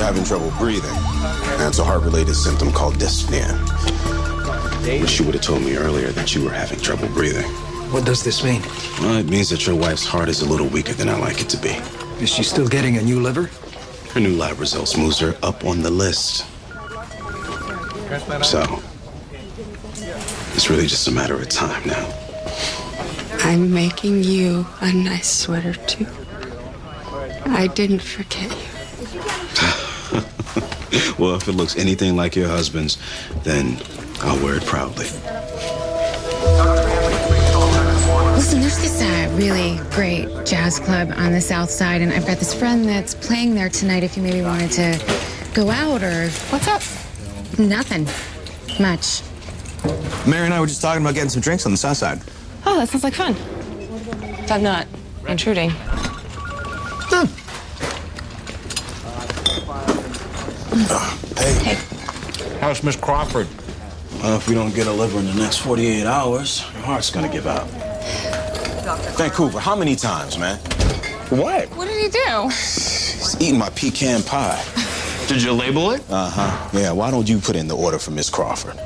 having trouble breathing. That's a heart-related symptom called dyspnea. Wish you would have told me earlier that you were having trouble breathing. What does this mean? Well, it means that your wife's heart is a little weaker than I like it to be. Is she still getting a new liver? Her new lab results moves her up on the list. So, it's really just a matter of time now. I'm making you a nice sweater, too. I didn't forget you. Well, if it looks anything like your husband's, then I'll wear it proudly. Listen, there's this really great jazz club on the south side, and I've got this friend that's playing there tonight if you maybe wanted to go out or... What's up? Nothing. Much. Mary and I were just talking about getting some drinks on the south side. Oh, that sounds like fun. If I'm not intruding. Hey. How's Miss Crawford? If we don't get a liver in the next 48 hours, your heart's gonna give out. Vancouver, how many times, man? What? What did he do? He's eating my pecan pie. Did you label it? Uh-huh. Yeah, why don't you put in the order for Miss Crawford?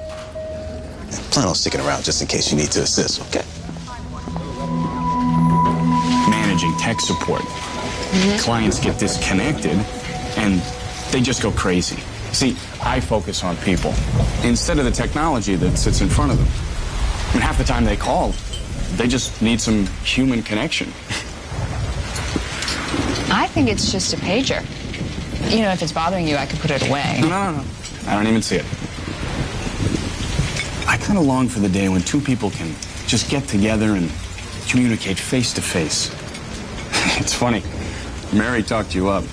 Plan on sticking around just in case you need to assist, okay? Managing tech support. Clients get disconnected, and they just go crazy. See, I focus on people instead of the technology that sits in front of them. I mean, half the time they call, they just need some human connection. I think it's just a pager. You know, if it's bothering you, I could put it away. No. I don't even see it. I kind of long for the day when two people can just get together and communicate face to face. It's funny. Mary talked you up.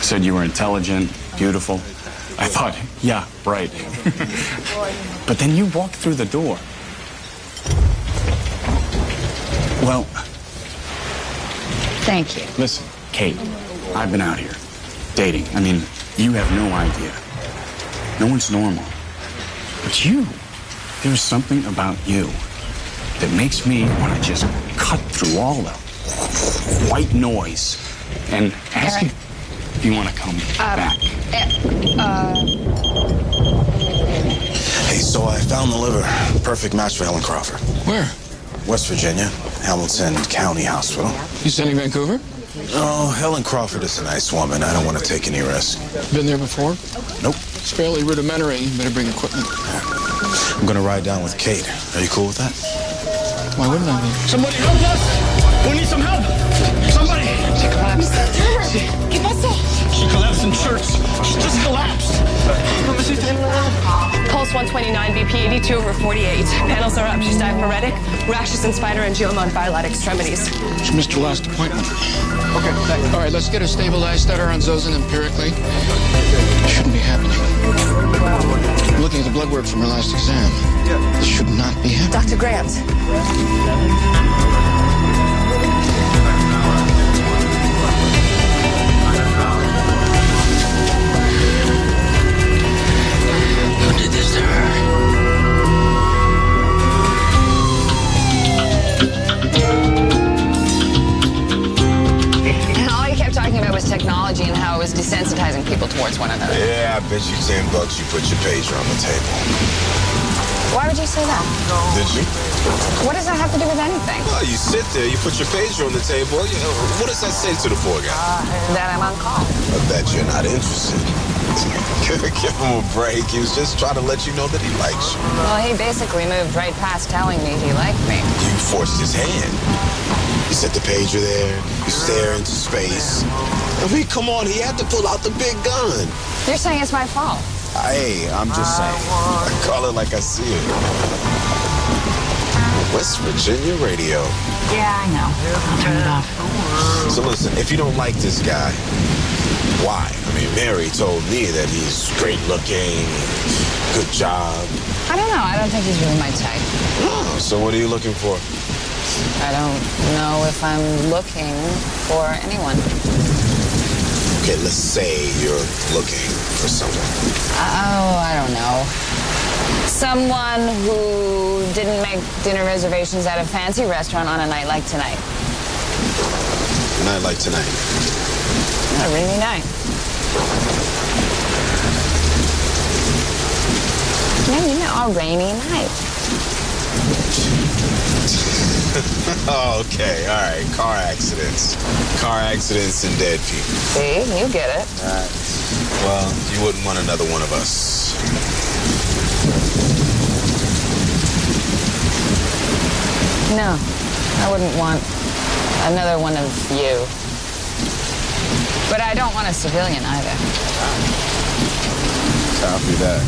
Said you were intelligent, beautiful. I thought, yeah, right. But then you walked through the door. Well, Thank you. listen, Kate, I've been out here dating. I mean, you have no idea. No one's normal. But you, there's something about you that makes me want to just cut through all the white noise and ask you if you want to come back. Hey, so I found the liver. Perfect match for Helen Crawford. Where? West Virginia, Hamilton County Hospital. You sending Vancouver? Oh, Helen Crawford is a nice woman. I don't want to take any risk. Been there before? Nope. It's fairly rudimentary. You better bring equipment. I'm going to ride down with Kate. Are you cool with that? Why wouldn't I be? Somebody help us! We need some help! Somebody! She collapsed. ¿Qué pasó? She collapsed in church. She just collapsed. Pulse 129, BP 82/48. Panels are up. She's diaphoretic, rashes and spider angioma on bilateral extremities. She missed her last appointment. Okay, thanks. All right, let's get a stabilized stutter on Zozan empirically. Shouldn't be happening. I'm looking at the blood work from her last exam. This should not be happening. Dr. Grant. Who did this to her? And all you kept talking about was technology and how it was desensitizing people towards one another. Yeah, I bet you $10 you put your pager on the table. Why would you say that? Did you? What does that have to do with anything? Well, you sit there, you put your pager on the table. You know, what does that say to the poor guy? That I'm on call. I bet you're not interested. Give him a break. He was just trying to let you know that he likes you. Well, he basically moved right past telling me he liked me. You forced his hand. You set the pager there. You stare into space. I mean, come on. He had to pull out the big gun. You're saying it's my fault. Hey, I'm just saying. I call it like I see it. West Virginia radio. Yeah, I know. I'll turn it off. So listen, if you don't like this guy, why? I mean, Mary told me that he's great looking, good job. I don't know. I don't think he's really my type. Oh, so what are you looking for? I don't know if I'm looking for anyone. Okay, let's say you're looking for someone. Oh, I don't know. Someone who didn't make dinner reservations at a fancy restaurant on a night like tonight. A night like tonight. A rainy night. Yeah, you know, a rainy night. Okay, all right. Car accidents. Car accidents and dead people. See, you get it. All right. Well, you wouldn't want another one of us. No, I wouldn't want another one of you. But I don't want a civilian either. Copy that.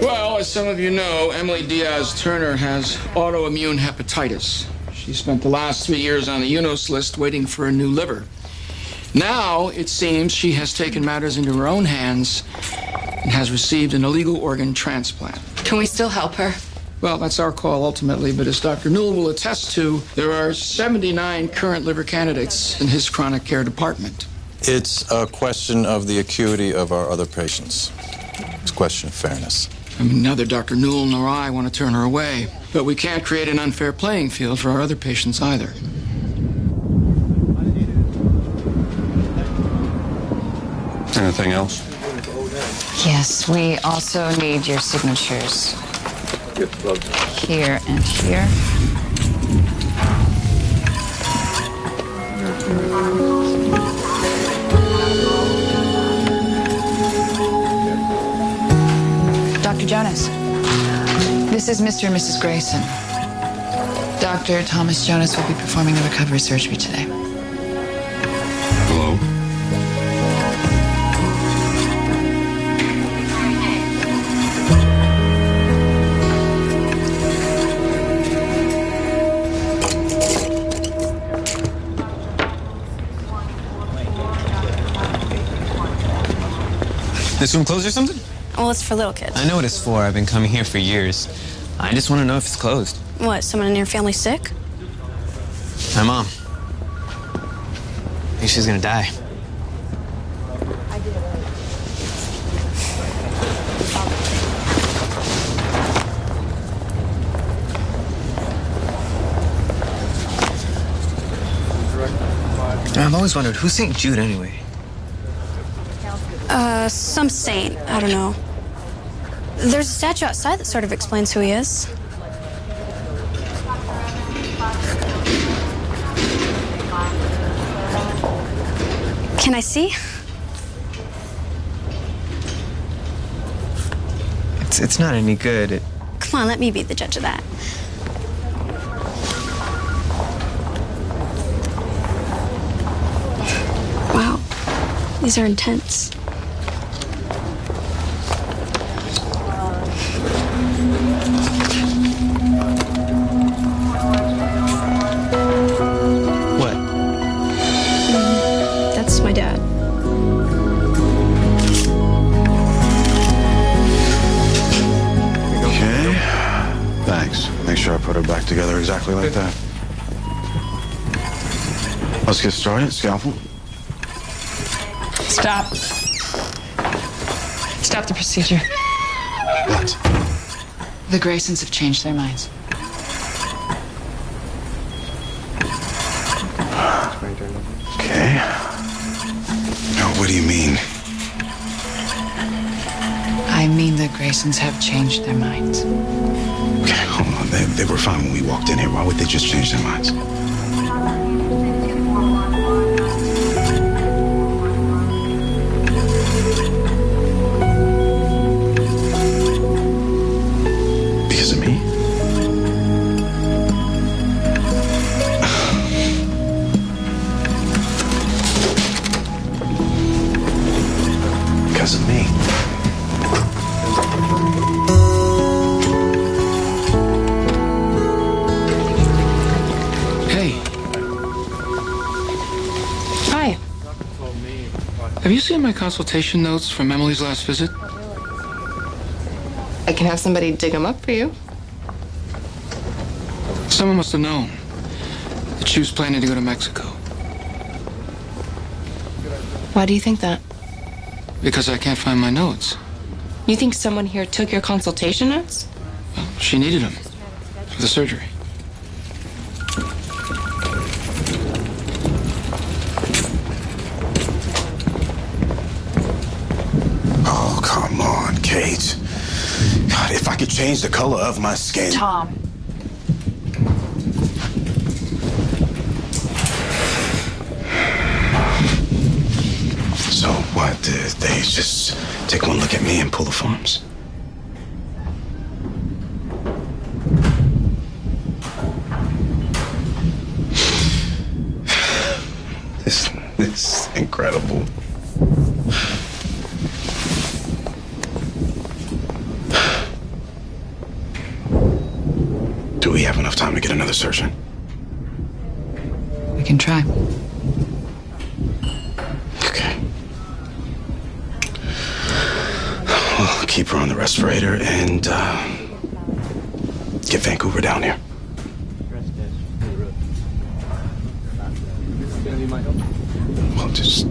Well, as some of you know, Emily Diaz-Turner has autoimmune hepatitis. She spent the last 3 years on the UNOS list waiting for a new liver. Now, it seems she has taken matters into her own hands and has received an illegal organ transplant. Can we still help her? Well, that's our call ultimately, but as Dr. Newell will attest to, there are 79 current liver candidates in his chronic care department. It's a question of the acuity of our other patients. It's a question of fairness. I mean, neither Dr. Newell nor I want to turn her away, but we can't create an unfair playing field for our other patients either. Anything else? Yes, we also need your signatures. Here and here. Dr. Jonas, this is Mr. and Mrs. Grayson. Dr. Thomas Jonas will be performing the recovery surgery today. Hello? This room closed or something? Well, it's for little kids. I know what it's for. I've been coming here for years. I just want to know if it's closed. What, someone in your family sick? My mom. I think she's gonna die. I've always wondered, who's St. Jude anyway? Some saint. I don't know. There's a statue outside that sort of explains who he is. Can I see? It's not any good. Come on, let me be the judge of that. Wow. These are intense. What? That's my dad. Okay. Thanks. Make sure I put her back together exactly like that. Let's get started. Scalpel. Stop. Stop the procedure. What? The Graysons have changed their minds. Okay. No, what do you mean? I mean the Graysons have changed their minds. Okay, hold on. They were fine when we walked in here. Why would they just change their minds? Because of me? Because of me. Hey, Hi. have you seen my consultation notes from Emily's last visit? I can have somebody dig them up for you. Someone must have known that she was planning to go to Mexico. Why do you think that? Because I can't find my notes. You think someone here took your consultation notes? Well, she needed them. for the surgery. Oh, come on, Kate. God, if I could change the color of my skin. Tom. So what, did they just take one look at me and pull the farms? This is incredible. Do we have enough time to get another surgeon? We can try. Okay. Well, keep her on the respirator and get Vancouver down here. Well, just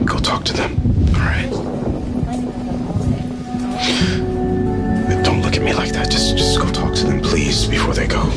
go talk to them. All right. Don't look at me like that. Just go talk to them, please, before they go.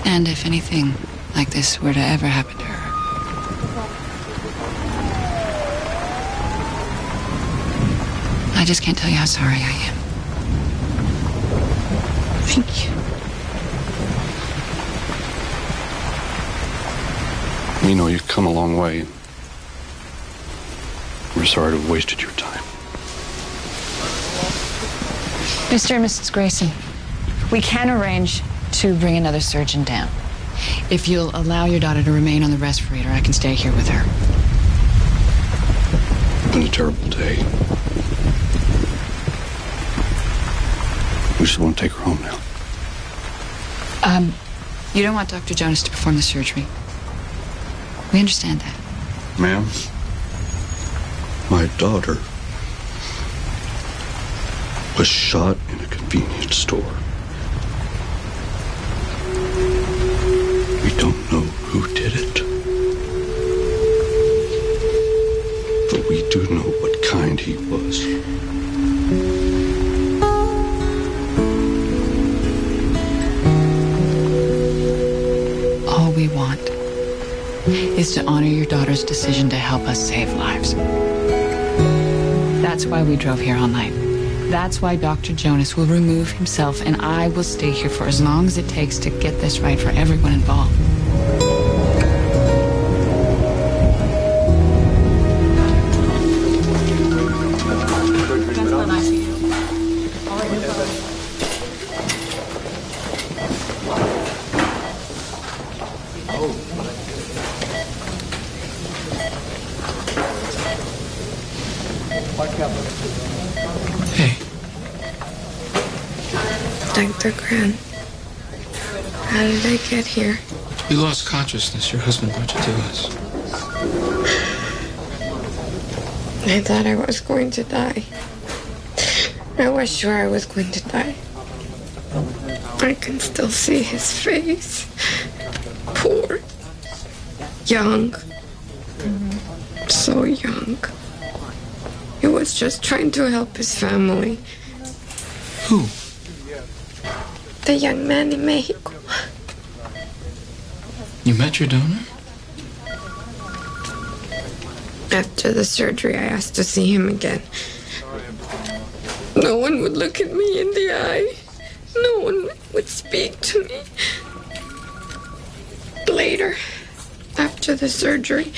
And if anything like this were to ever happen to her, I just can't tell you how sorry I am. Thank you. You know, you've come a long way. We're sorry to have wasted your time. Mr. and Mrs. Grayson, we can arrange to bring another surgeon down. If you'll allow your daughter to remain on the respirator, I can stay here with her. It's been a terrible day. We just want to take her home now. You don't want Dr. Jonas to perform the surgery. We understand that. Ma'am, my daughter was shot in a convenience store. We don't know who did it, but we do know what kind he was. All we want is to honor your daughter's decision to help us save lives. That's why we drove here all night. That's why Dr. Jonas will remove himself, and I will stay here for as long as it takes to get this right for everyone involved. Hey. Dr. Grant, how did I get here? You lost consciousness. Your husband brought you to us. I thought I was going to die. I was sure I was going to die. I can still see his face. Poor. Young. So young. He was just trying to help his family. Who? The young man in Mexico. You met your donor? After the surgery, I asked to see him again. No one would look at me in the eye. No one would speak to me. Later, after the surgery,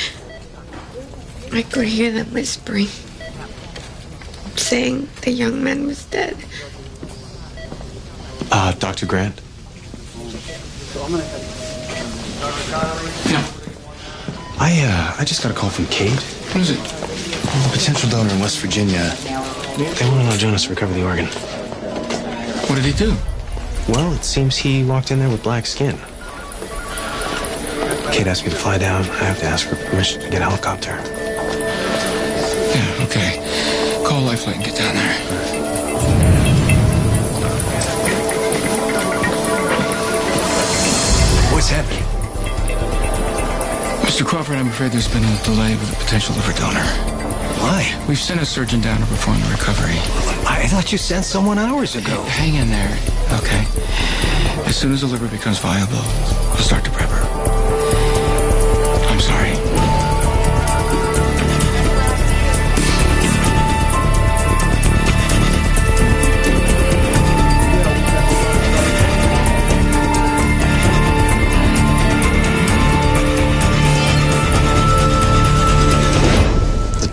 I could hear them whispering, saying the young man was dead. Dr. Grant? Yeah. I just got a call from Kate. What is it? A potential donor in West Virginia. They want to know Jonas recovered the organ. What did he do? Well, it seems he walked in there with black skin. Kate asked me to fly down. I have to ask her permission to get a helicopter. Yeah, okay. Call Lifeline and get down there. What's happening? Mr. Crawford, I'm afraid there's been a delay with a potential liver donor. Why? We've sent a surgeon down to perform the recovery. I thought you sent someone hours ago. Hang in there, okay? As soon as the liver becomes viable, we'll start to prep her. I'm sorry.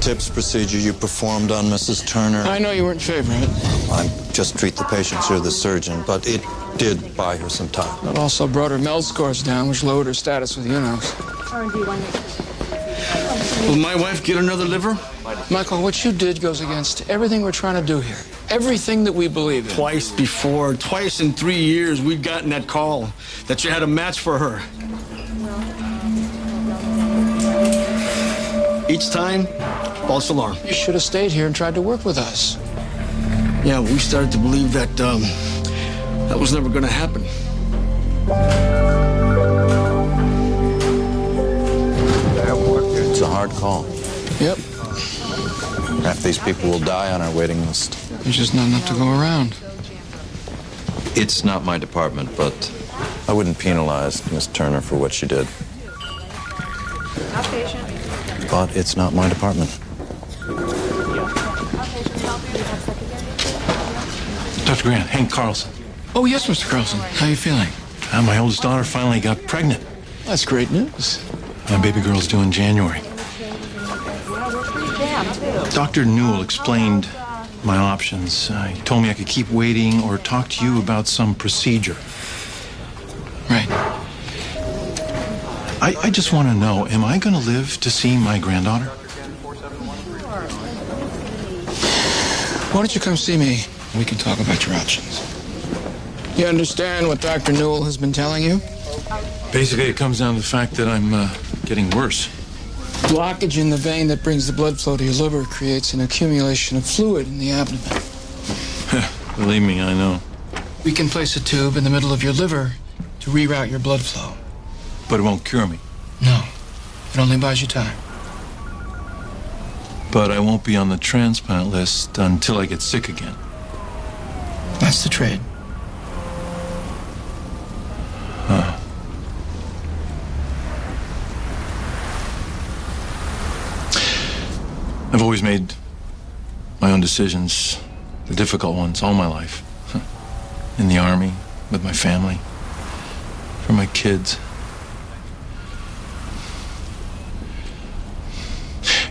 TIPS procedure you performed on Mrs. Turner. I know you weren't in favor of it. I just treat the patients, you're the surgeon, but it did buy her some time. It also brought her MELD scores down, which lowered her status with UNOS. Will my wife get another liver? Michael, what you did goes against everything we're trying to do here. Everything that we believe in. Twice in 3 years, we'd gotten that call that you had a match for her. Each time, false alarm. You should have stayed here and tried to work with us. Yeah, we started to believe that that was never going to happen. It's a hard call. Yep. Half these people will die on our waiting list. There's just not enough to go around. It's not my department, but I wouldn't penalize Miss Turner for what she did. Outpatient. But it's not my department. Dr. Grant, Hank Carlson. Oh, yes, Mr. Carlson. How are you feeling? My oldest daughter finally got pregnant. That's great news. My baby girl's due in January. Dr. Newell explained my options. He told me I could keep waiting or talk to you about some procedure. Right. I just want to know, am I going to live to see my granddaughter? Why don't you come see me? We can talk about your options. You understand what Dr. Newell has been telling you? Basically, it comes down to the fact that I'm getting worse. Blockage in the vein that brings the blood flow to your liver creates an accumulation of fluid in the abdomen. Believe me, I know. We can place a tube in the middle of your liver to reroute your blood flow. But it won't cure me. No, it only buys you time. But I won't be on the transplant list until I get sick again. That's the trade. Huh. I've always made my own decisions, the difficult ones, all my life. In the Army, with my family, for my kids.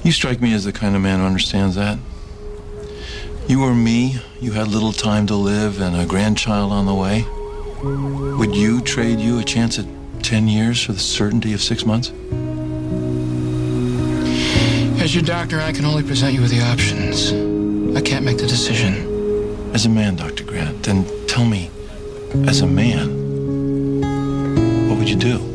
You strike me as the kind of man who understands that. You or me, you had little time to live and a grandchild on the way. Would you trade you a chance at 10 years for the certainty of 6 months? As your doctor, I can only present you with the options. I can't make the decision. As a man, Dr. Grant, then tell me, as a man, what would you do?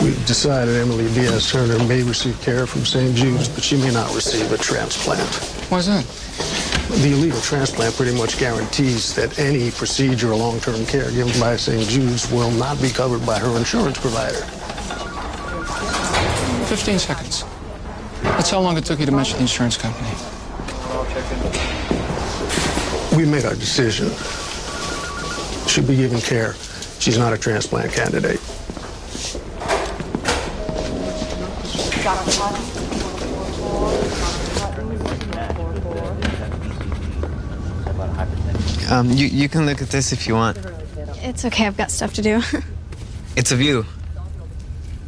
We've decided Emily Diaz Turner may receive care from St. Jude's, but she may not receive a transplant. Why's that? The illegal transplant pretty much guarantees that any procedure or long-term care given by St. Jude's will not be covered by her insurance provider. 15 seconds. That's how long it took you to mention the insurance company. We made our decision. She'll be given care. She's not a transplant candidate. You can look at this if you want. It's okay, I've got stuff to do. It's of you.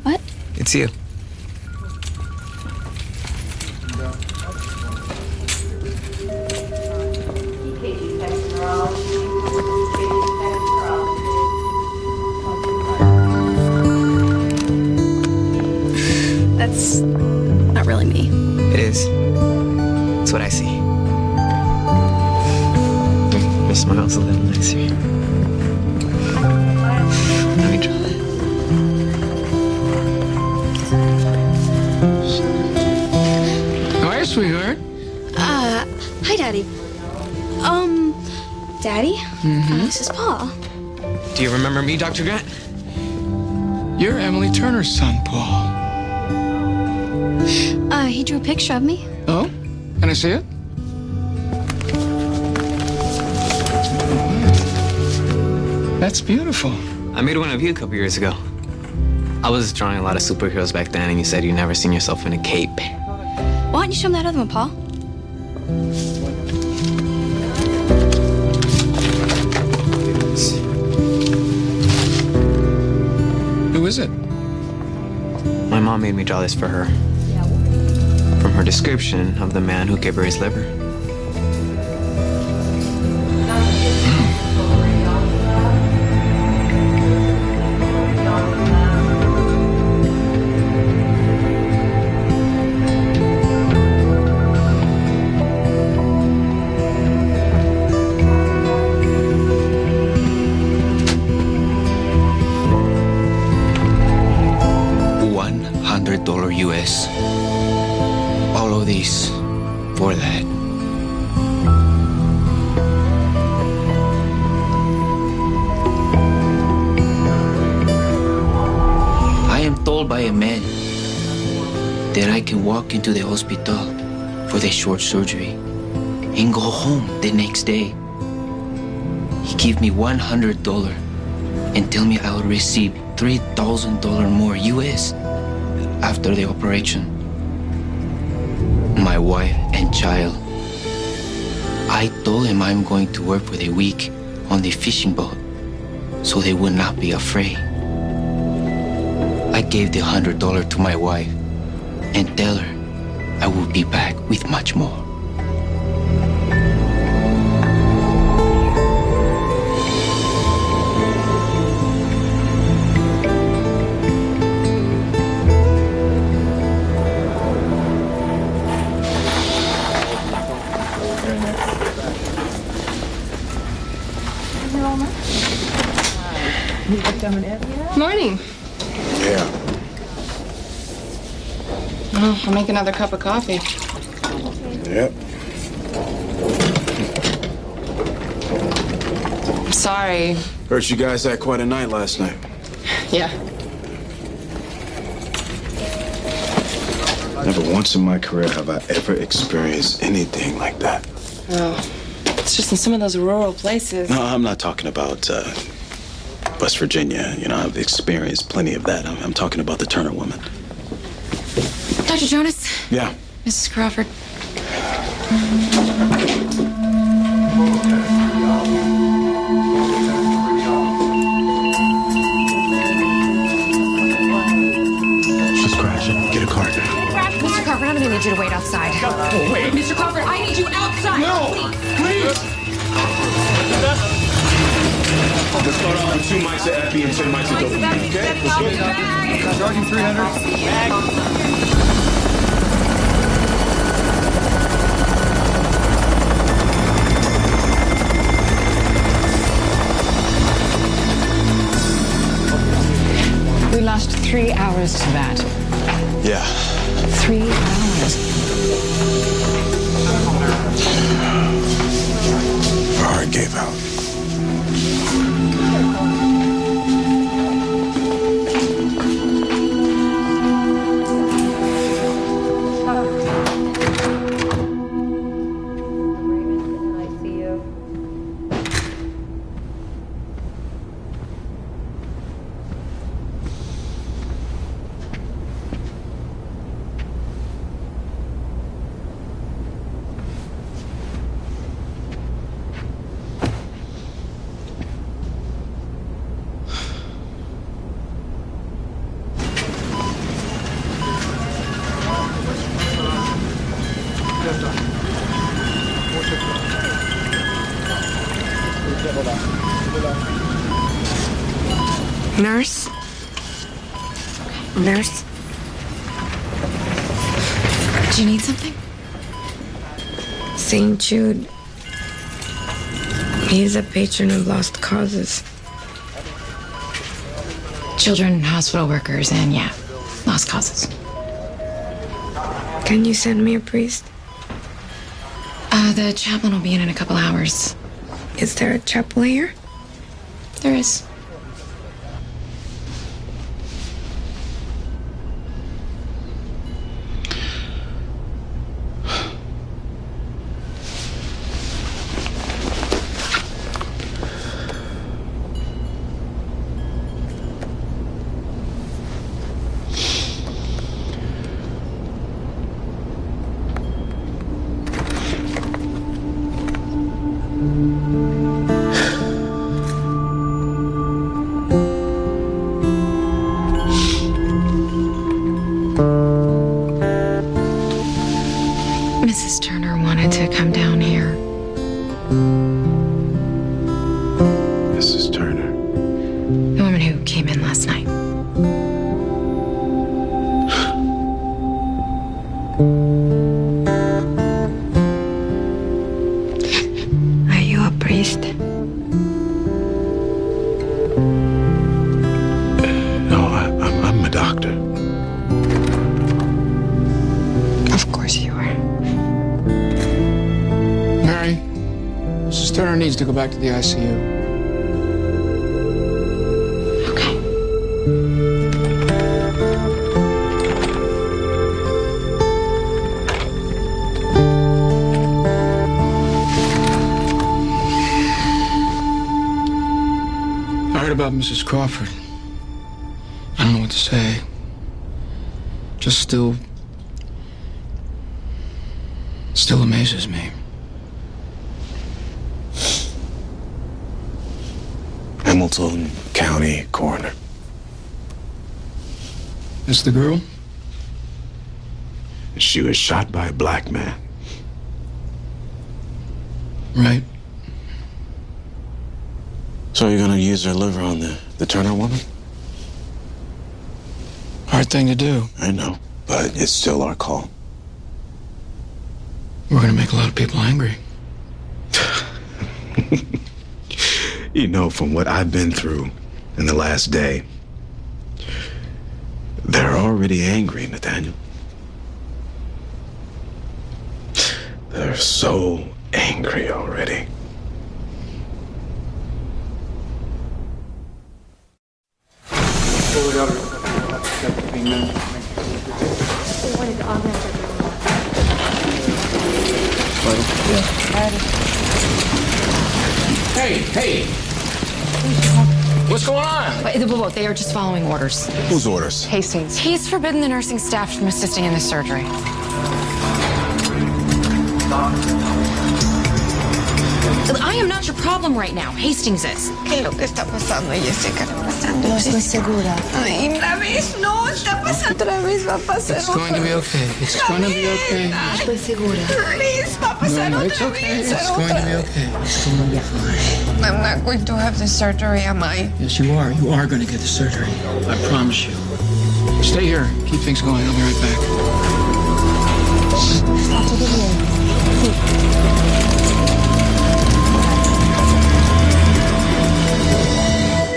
What? It's you. That's not really me. It is. It's what I see. Your smile's a little nicer. Let me draw that. Hi, sweetheart. Hi, Daddy. Daddy? This is Paul. Do you remember me, Dr. Grant? You're Emily Turner's son, Paul. He drew a picture of me. Oh? Can I see it? That's beautiful. I made one of you a couple years ago. I was drawing a lot of superheroes back then, and you said you never seen yourself in a cape. Why don't you show him that other one, Paul? Who is it? My mom made me draw this for her. From her description of the man who gave her his liver. $100 US. All of these for that. I am told by a man that I can walk into the hospital for the short surgery and go home the next day. He gave me $100 and tell me I will receive $3,000 more US after the operation. My wife and child. I told him I'm going to work for the week on the fishing boat so they would not be afraid. I gave the $100 to my wife and tell her I will be back with much more. Morning. Yeah. Oh, I'll make another cup of coffee. Yep. I'm sorry. Heard you guys had quite a night last night. Yeah. Never once in my career have I ever experienced anything like that. Oh, it's just in some of those rural places. No, I'm not talking about West Virginia. You know, I've experienced plenty of that. I'm talking about the Turner woman. Dr. Jonas? Yeah. Mrs. Crawford. She's crashing. Get a car. Mr. Crawford, I'm gonna need you to wait outside. Oh, wait. Mr. Crawford, I need you outside. No, please. Let's start off with 2 mics of epi and 10 mics of dopamine. Okay? Let's go. Charging 300. We lost 3 hours to that. Yeah. 3 hours. Her heart gave out. Nurse? Nurse? Did you need something? St. Jude. He's a patron of lost causes. Children, hospital workers, and yeah, lost causes. Can you send me a priest? The chaplain will be in a couple hours. Is there a chapel here? There is. Mrs. Turner wanted to come down here. Mrs. Turner. The woman who came in last night. Are you a priest? No, I'm a doctor. Of course you are. Mary, Mrs. Turner needs to go back to the ICU. I heard about Mrs. Crawford. I don't know what to say. Just still amazes me. Hamilton County Coroner. That's the girl? She was shot by a black man. Right. So you're gonna use her liver on the Turner woman? Hard thing to do. I know, but it's still our call. We're gonna make a lot of people angry. You know, from what I've been through in the last day, they're already angry, Nathaniel. They're so angry already. Hey! What's going on? They are just following orders. Whose orders? Hastings. He's forbidden the nursing staff from assisting in this surgery. I am not your problem right now. Hastings is. ¿Qué es lo que está pasando, Jessica? Está pasando. No estoy segura. Ay, otra vez no, está pasando. Otra vez va a pasar. It's going to be okay. It's going to be okay. Estoy segura. Please, va a pasar No, otra it's okay. vez. It's going to be okay. It's going to be fine. I'm not going to have the surgery, am I? Yes, you are. You are going to get the surgery. I promise you. Stay here. Keep things going. I'll be right back. Está todo bien.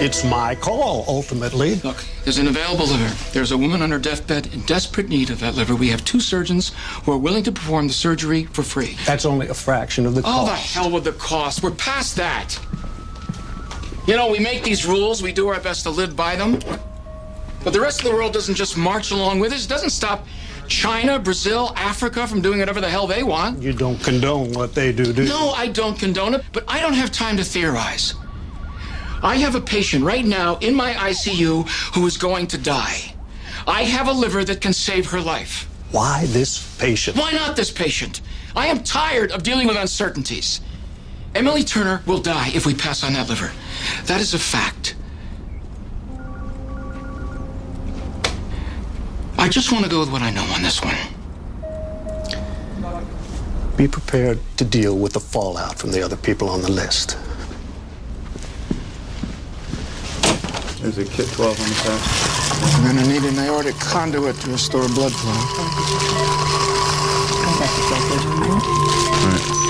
It's my call, ultimately. Look, there's an available liver. There's a woman on her deathbed in desperate need of that liver. We have 2 surgeons who are willing to perform the surgery for free. That's only a fraction of the cost. Oh, the hell with the cost. We're past that. You know, we make these rules. We do our best to live by them. But the rest of the world doesn't just march along with us. It doesn't stop China, Brazil, Africa from doing whatever the hell they want. You don't condone what they do, do you? No, I don't condone it, but I don't have time to theorize. I have a patient right now in my ICU who is going to die. I have a liver that can save her life. Why this patient? Why not this patient? I am tired of dealing with uncertainties. Emily Turner will die if we pass on that liver. That is a fact. I just want to go with what I know on this one. Be prepared to deal with the fallout from the other people on the list. There's a kit 12 on the side. We're going to need an aortic conduit to restore blood flow.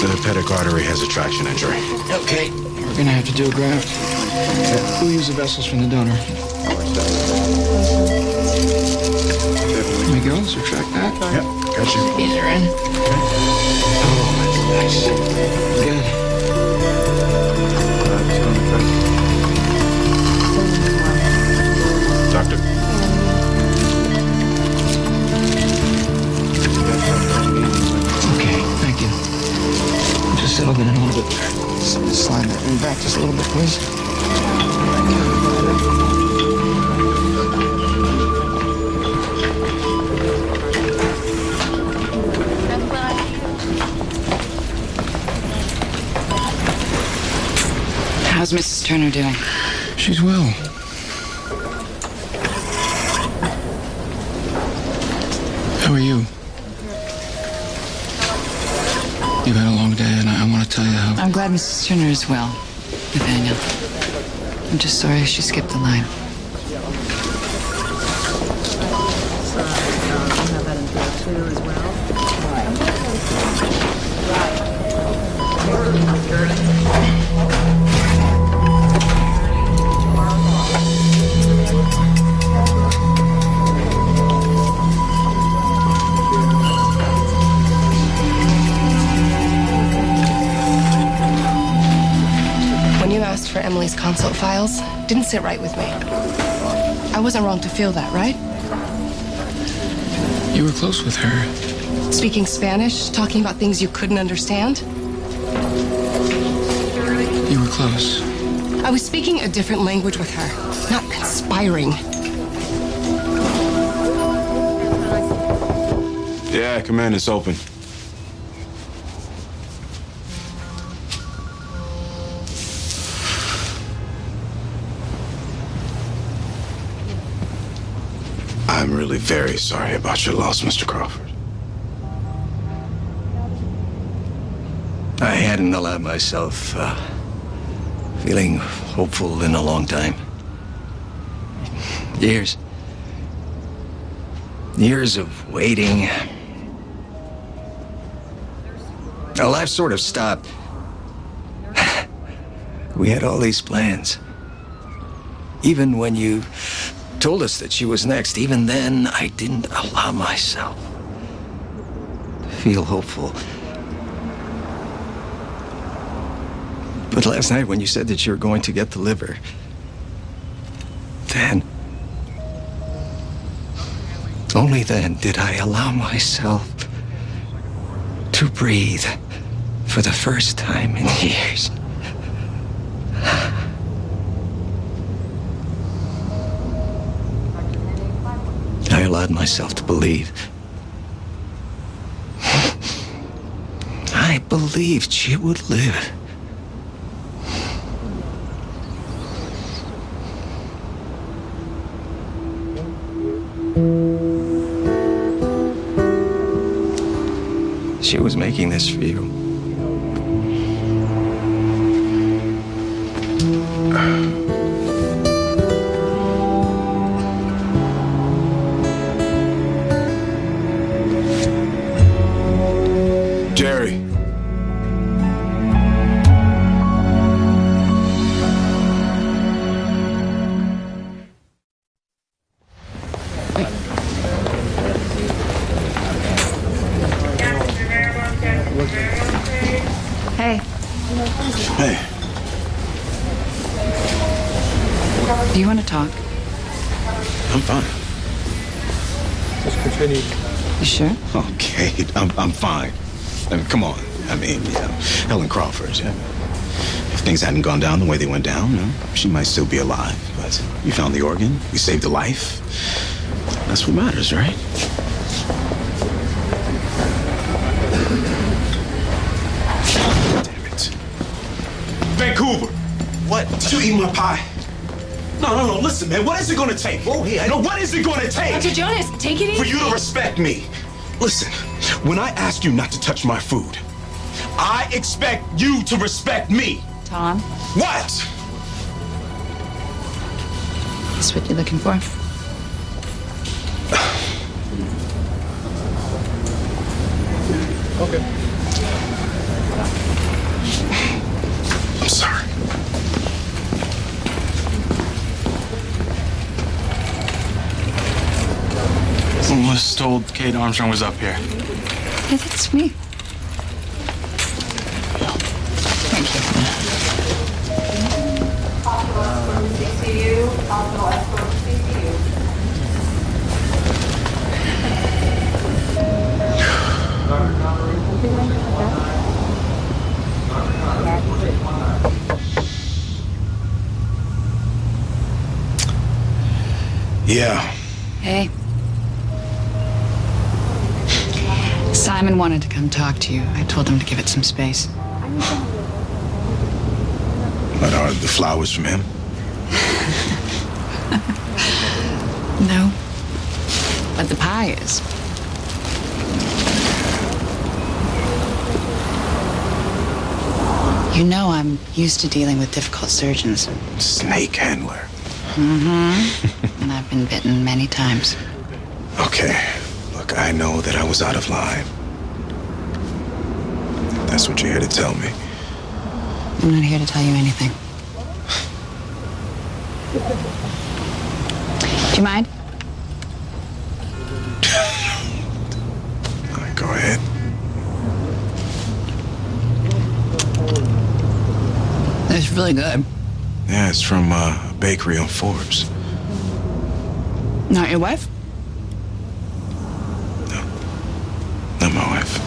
The hepatic artery has a traction injury. Okay, we're gonna have to do a graft. We'll use the vessels from the donor. There we go, subtract that. Yep, got you. These are in. Oh, that's nice. Good. Doctor. Okay, thank you. Just settle in a little bit. Slide that in back just a little bit, please. How's Mrs. Turner doing? She's well. How are you? You've had a long day, and I want to tell you how... I'm glad Mrs. Turner is well, Nathaniel. I'm just sorry she skipped the line. For Emily's consult files didn't sit right with me. I wasn't wrong to feel that, right? You were close with her. Speaking Spanish, talking about things you couldn't understand. You were close. I was speaking a different language with her, not conspiring. Yeah, come in, it's open. I'm really very sorry about your loss, Mr. Crawford. I hadn't allowed myself feeling hopeful in a long time. Years of waiting. Well, life sort of stopped. We had all these plans. Even when you told us that she was next, even then, I didn't allow myself to feel hopeful. But last night, when you said that you were going to get the liver, then, only then did I allow myself to breathe for the first time in years. I allowed myself to believe. I believed she would live. She was making this for you. Jerry. Hey. Hey. Do you want to talk? I'm fine. Let's continue. You sure? Okay, I'm fine. I mean, come on. I mean, Helen Crawford. Yeah. If things hadn't gone down the way they went down, she might still be alive. But you found the organ. We saved a life. That's what matters, right? Damn it. Vancouver. What? Did you eat my pie? No, listen, man. What is it gonna take? Oh, yeah. No, what is it gonna take? Dr. Jonas, take it easy. For you to respect me. Listen, when I ask you not to touch my food, I expect you to respect me. Tom? What? That's what you're looking for? I was told Kate Armstrong was up here. Yeah, that's me. Thank you. Yeah. Hey. Simon wanted to come talk to you. I told him to give it some space. But are the flowers from him? No. But the pie is. You know I'm used to dealing with difficult surgeons. Snake handler. Mm-hmm. And I've been bitten many times. Okay. Look, I know that I was out of line. That's what you're here to tell me. I'm not here to tell you anything. Do you mind? All right, go ahead. It's really good. Yeah, it's from a bakery on Forbes. Not your wife? Not my wife.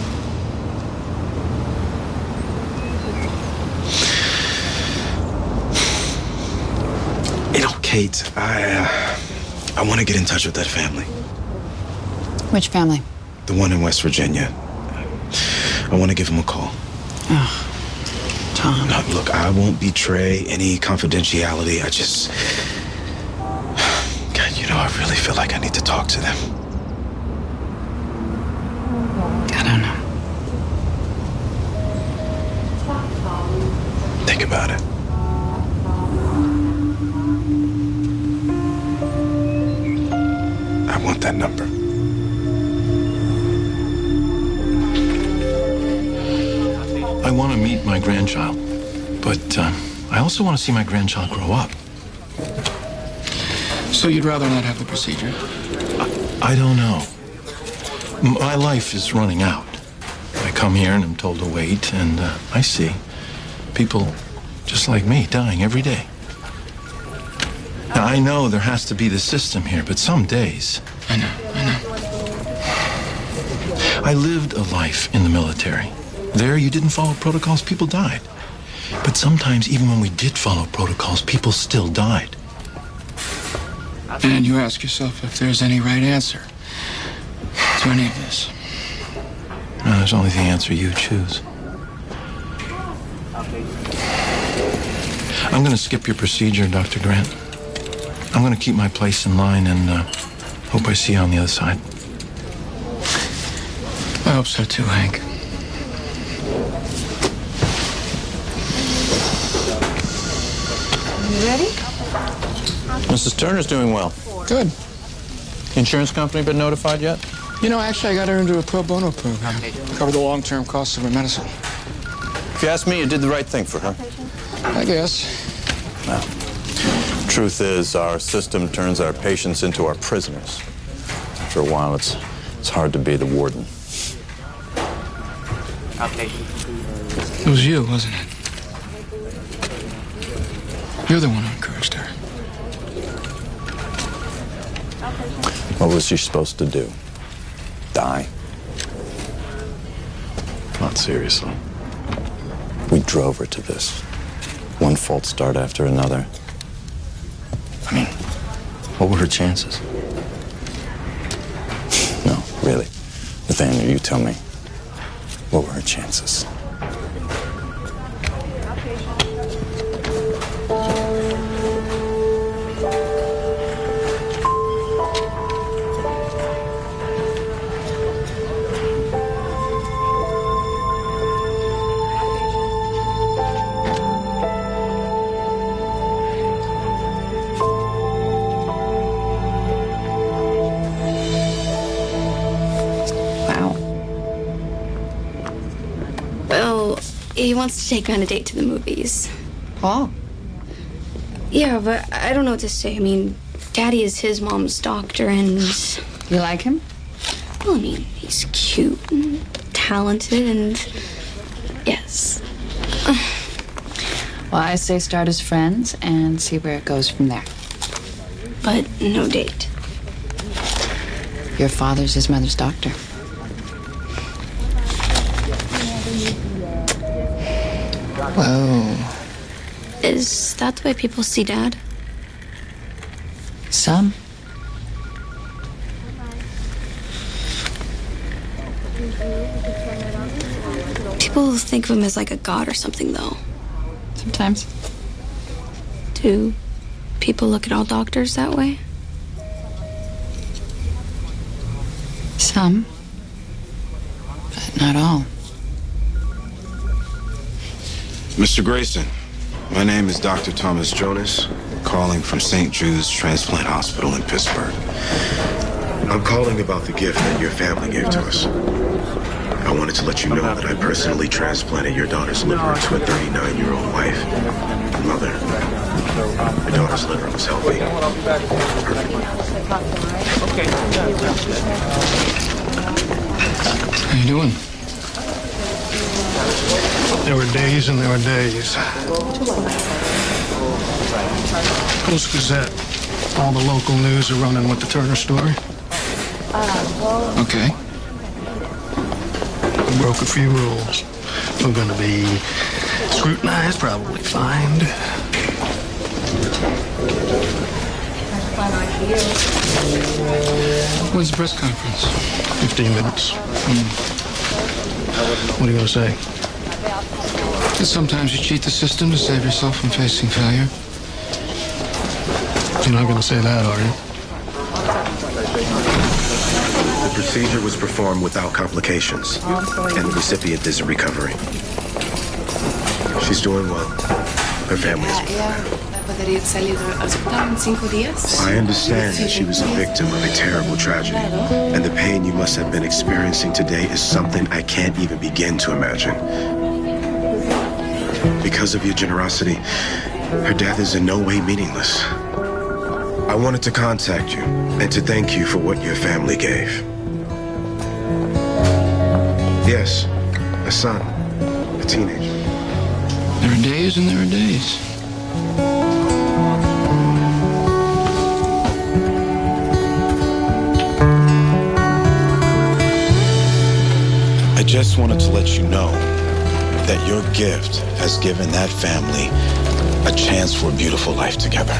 You know, Kate, I want to get in touch with that family. Which family? The one in West Virginia. I want to give them a call. Oh, Tom. Now, look, I won't betray any confidentiality. I just... God, you know, I really feel like I need to talk to them. I don't know. Think about it. I want that number. I want to meet my grandchild, but I also want to see my grandchild grow up. So you'd rather not have the procedure? I don't know. My life is running out. I come here and I'm told to wait, and I see people just like me dying every day. Now, I know there has to be the system here, but some days... I know. I lived a life in the military. There, you didn't follow protocols, people died. But sometimes, even when we did follow protocols, people still died. And you ask yourself if there's any right answer to any of this. No, there's only the answer you choose. I'm going to skip your procedure, Dr. Grant. I'm going to keep my place in line and hope I see you on the other side. I hope so too, Hank. You ready? Mrs. Turner's doing well. Good. Insurance company been notified yet? You know, actually, I got her into a pro bono program. Cover the long-term costs of her medicine. If you ask me, you did the right thing for her. I guess. Well, truth is, our system turns our patients into our prisoners. After a while, it's hard to be the warden. It was you, wasn't it? You're the one who encouraged her. What was she supposed to do? Die? Not seriously. We drove her to this. One false start after another. I mean, what were her chances? No, really. Nathaniel, you tell me. What were her chances? He wants to take me on a date to the movies. Paul? Yeah, but I don't know what to say. I mean, Daddy is his mom's doctor, and... You like him? Well, I mean, he's cute and talented and... yes. Well, I say start as friends and see where it goes from there. But no date. Your father's his mother's doctor. Whoa. Is that the way people see Dad? Some. People think of him as like a god or something, though. Sometimes. Do people look at all doctors that way? Some. But not all. Mr. Grayson, my name is Dr. Thomas Jonas, calling from St. Jude's Transplant Hospital in Pittsburgh. I'm calling about the gift that your family gave to us. I wanted to let you know that I personally transplanted your daughter's liver to a 39-year-old wife and mother. Your daughter's liver was healthy. How you doing? There were days and there were days. Post-Gazette. All the local news are running with the Turner story. Okay. We broke a few rules. We're going to be scrutinized, probably fined. When's the press conference? 15 minutes. What are you going to say? That sometimes you cheat the system to save yourself from facing failure. You're not going to say that, are you? The procedure was performed without complications, and the recipient is in recovery. She's doing well. Her family is well. I understand that she was a victim of a terrible tragedy, and the pain you must have been experiencing today is something I can't even begin to imagine. Because of your generosity, her death is in no way meaningless. I wanted to contact you and to thank you for what your family gave. Yes, a son, a teenager. There are days and there are days. I just wanted to let you know that your gift has given that family a chance for a beautiful life together.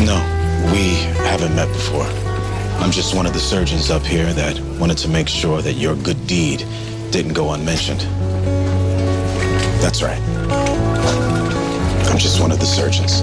No, we haven't met before. I'm just one of the surgeons up here that wanted to make sure that your good deed didn't go unmentioned. That's right. I'm just one of the surgeons.